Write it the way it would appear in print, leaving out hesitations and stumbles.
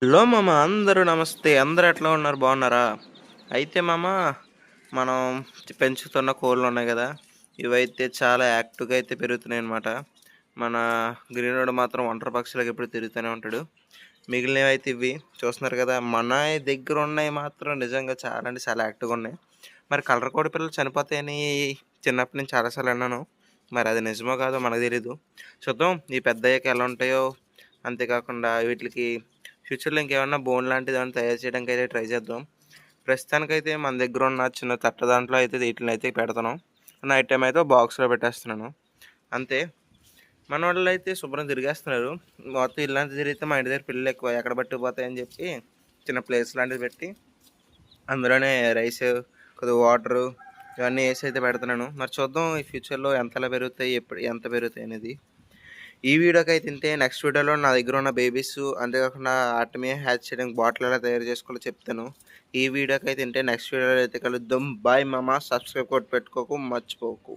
Hello మామ, అందరూ నమస్తే. అందరూ ఎట్లా ఉన్నారు? బాగున్నారా? అయితే మామ, మనం పెంచుతున్న కోళ్ళు ఉన్నాయి కదా, ఇవైతే చాలా యాక్టివ్గా అయితే పెరుగుతున్నాయి అన్నమాట. మన గ్రీనోడు మాత్రం ఒంటరి పక్షులకు ఎప్పుడు తిరుగుతూనే ఉంటాడు. మిగిలినవి అయితే ఇవి చూస్తున్నారు కదా, మన దగ్గర ఉన్నాయి మాత్రం నిజంగా చాలా అంటే చాలా యాక్టివ్గా ఉన్నాయి. మరి కలర్ కోడి పిల్లలు చనిపోతాయని చిన్నప్పటి నుంచి చాలాసార్లు అన్నాను. మరి అది నిజమో కాదో మనకు తెలీదు. చూద్దాం ఈ పెద్ద అయ్యాక ఎలా ఉంటాయో. అంతేకాకుండా వీటికి ఫ్యూచర్‌లో ఇంకేమన్నా బోన్ లాంటిదేమన్నా తయారు చేయడానికైతే ట్రై చేద్దాం. ప్రస్తుతానికైతే మన దగ్గరున్న చిన్న తట్ట దాంట్లో అయితే ఈటిలనైతే పెడతున్నాం. నైట్ టైమ్ అయితే బాక్స్‌లో పెట్టేస్తున్నాను. అంతే. మనోళ్ళైతే శుభ్రం తిరిగేస్తున్నారు. మొత్తం ఇల్లంతా తిరిగితే మా ఇంటి దగ్గర పిల్లలెక్కువ. ఎక్కడ పట్టుకుపోతాయని చెప్పి చిన్న ప్లేస్ లాంటిది పెట్టి అందులోనే రైసు, కొద్దిగా వాటరు ఇవన్నీ ఏసైతే పెడుతున్నాను. మరి చూద్దాం ఈ ఫ్యూచర్‌లో ఎంతలా పెరుగుతాయి, ఎప్పుడు ఎంత పెరుగుతాయనేది. ఈ వీడియోకైతే ఇంతే. నెక్స్ట్ వీడియోలో నా దగ్గర ఉన్న బేబీసు అంతేకాకుండా ఆటిని హ్యాచ్ చేయడానికి బాటిల్ ఎలా తయారు చేసుకోవాలో చెప్తాను. ఈ వీడియోకైతే ఇంతే. నెక్స్ట్ వీడియోలో అయితే కలుద్దాం. బాయ్ మామ. సబ్స్క్రైబ్ కొట్టి పెట్టుకోకు, మర్చిపోకు.